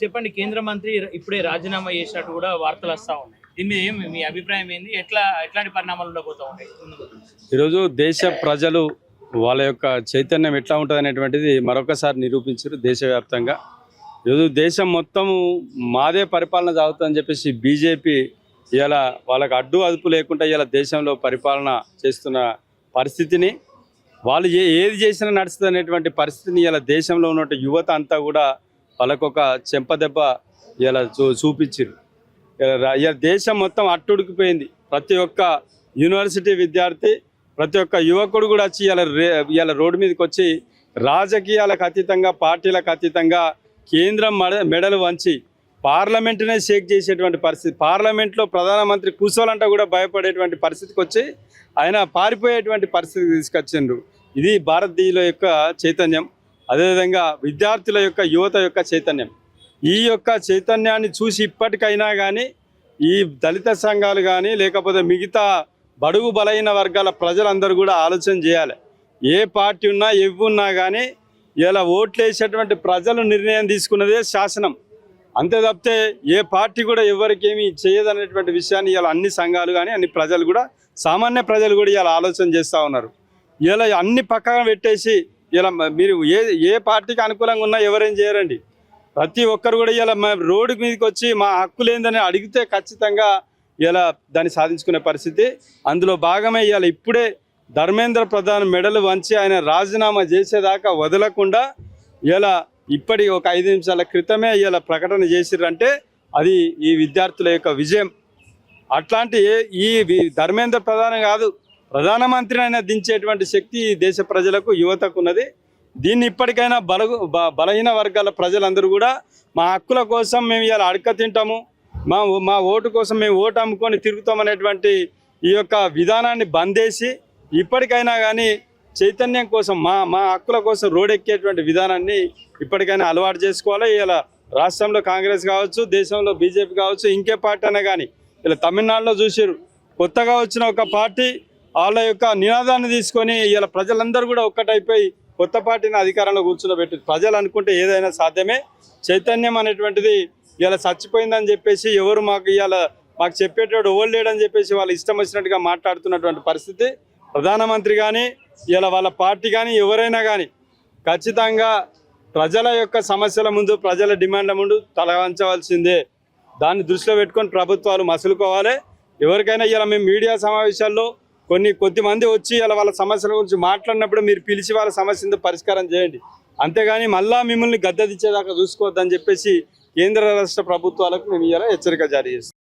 చెప్పండి. కేంద్ర మంత్రి ఇప్పుడే రాజీనామా చేసినట్టు కూడా వార్తలు వస్తా ఉన్నాయి. దీని మీద మీ అభిప్రాయం ఏంది? ఎట్లాంటి పరిణామాలు ఉండబోతా ఉన్నాయి? ఈరోజు దేశ ప్రజలు వాళ్ళ యొక్క చైతన్యం ఎట్లా ఉంటుంది అనేటువంటిది మరొకసారి నిరూపించారు దేశవ్యాప్తంగా. ఈరోజు దేశం మొత్తము మాదే పరిపాలన సాగుతుందని చెప్పేసి బీజేపీ ఇలా వాళ్ళకి అడ్డు అదుపు లేకుండా ఇలా దేశంలో పరిపాలన చేస్తున్న పరిస్థితిని, వాళ్ళు ఏది చేసినా నడుస్తుంది అనేటువంటి పరిస్థితిని ఇలా దేశంలో ఉన్న యువత అంతా కూడా వాళ్ళకొక చెంపదెబ్బ ఇలా చూపించారు. ఇలా దేశం మొత్తం అట్టుడికిపోయింది. ప్రతి ఒక్క యూనివర్సిటీ విద్యార్థి, ప్రతి ఒక్క యువకుడు కూడా వచ్చి ఇలా రోడ్డు మీదకి వచ్చి రాజకీయాలకు అతీతంగా, పార్టీలకు అతీతంగా కేంద్రం మెడలు వంచి పార్లమెంటునే షేక్ చేసేటువంటి పరిస్థితి, పార్లమెంట్లో ప్రధానమంత్రి కూర్చోవాలంటే కూడా భయపడేటువంటి పరిస్థితికి వచ్చి ఆయన పారిపోయేటువంటి పరిస్థితి తీసుకొచ్చిండ్రు. ఇది భారతీయుల యొక్క చైతన్యం, అదేవిధంగా విద్యార్థుల యొక్క యువత యొక్క చైతన్యం. ఈ యొక్క చైతన్యాన్ని చూసి ఇప్పటికైనా కానీ ఈ దళిత సంఘాలు కానీ లేకపోతే మిగతా బడుగు బలహీన వర్గాల ప్రజలందరూ కూడా ఆలోచన చేయాలి. ఏ పార్టీ ఉన్నా ఎవ్వున్నా కానీ ఇలా ఓట్లు వేసేటువంటి ప్రజలు నిర్ణయం తీసుకున్నదే శాసనం. అంతే తప్పితే ఏ పార్టీ కూడా ఎవరికేమీ చేయదనేటువంటి విషయాన్ని ఇలా అన్ని సంఘాలు కానీ అన్ని ప్రజలు కూడా, సామాన్య ప్రజలు కూడా ఇలా ఆలోచన చేస్తూ ఉన్నారు. ఇలా అన్ని పక్కన పెట్టేసి ఇలా మీరు ఏ పార్టీకి అనుకూలంగా ఉన్నా ఎవరేం చేయరండి. ప్రతి ఒక్కరు కూడా ఇలా రోడ్డు మీదకి వచ్చి మా హక్కులు ఏందని అడిగితే ఖచ్చితంగా ఇలా దాన్ని సాధించుకునే పరిస్థితి. అందులో భాగమే ఇలా ఇప్పుడే ధర్మేంద్ర ప్రధాన్ మెడలు వంచి ఆయన రాజీనామా చేసేదాకా వదలకుండా ఇలా ఇప్పటి ఒక 5 నిమిషాల క్రితమే ఇలా ప్రకటన చేసిర్రంటే అది ఈ విద్యార్థుల యొక్క విజయం. అట్లాంటి ఈ ధర్మేంద్ర ప్రధాన్ కాదు, ప్రధానమంత్రిని అయినా దించేటువంటి శక్తి ఈ దేశ ప్రజలకు, యువతకు ఉన్నది. దీన్ని ఇప్పటికైనా బలహీన వర్గాల ప్రజలందరూ కూడా మా హక్కుల కోసం మేము ఇలా అడక తింటాము, మా ఓటు కోసం మేము ఓటు అమ్ముకొని తిరుగుతామనేటువంటి ఈ యొక్క విధానాన్ని బందేసి ఇప్పటికైనా కానీ చైతన్యం కోసం, మా హక్కుల కోసం రోడెక్కేటువంటి విధానాన్ని ఇప్పటికైనా అలవాటు చేసుకోవాలి. ఇలా రాష్ట్రంలో కాంగ్రెస్ కావచ్చు, దేశంలో బీజేపీ కావచ్చు, ఇంకే పార్టీ అయినా కానీ ఇలా తమిళనాడులో చూసారు, కొత్తగా వచ్చిన ఒక పార్టీ వాళ్ళ యొక్క నినాదాన్ని తీసుకొని ఇలా ప్రజలందరూ కూడా ఒక్కటైపోయి కొత్త పార్టీని అధికారంలో కూర్చున్నబెట్టి ప్రజలు అనుకుంటే ఏదైనా సాధ్యమే. చైతన్యం అనేటువంటిది ఇలా చచ్చిపోయిందని చెప్పేసి ఎవరు మాకు చెప్పేటోడు ఎవరు లేడని చెప్పేసి వాళ్ళు ఇష్టం వచ్చినట్టుగా మాట్లాడుతున్నటువంటి పరిస్థితి. ప్రధానమంత్రి కానీ ఇలా వాళ్ళ పార్టీ కానీ ఎవరైనా కానీ ఖచ్చితంగా ప్రజల యొక్క సమస్యల ముందు, ప్రజల డిమాండ్ల ముందు తల వంచవలసిందే. దాన్ని దృష్టిలో పెట్టుకొని ప్రభుత్వాలు మసులుకోవాలి. ఎవరికైనా ఇలా మేము మీడియా సమావేశాల్లో కొద్దిమంది వచ్చి ఇలా వాళ్ళ సమస్యల గురించి మాట్లాడినప్పుడు మీరు పిలిచి వాళ్ళ సమస్యను పరిష్కారం చేయండి. అంతేగాని మళ్ళా మిమ్మల్ని గద్దెదిచ్చేదాకా చూసుకోవద్దని చెప్పేసి కేంద్ర రాష్ట్ర ప్రభుత్వాలకు మేము ఇలా హెచ్చరిక జారీ చేస్తాం.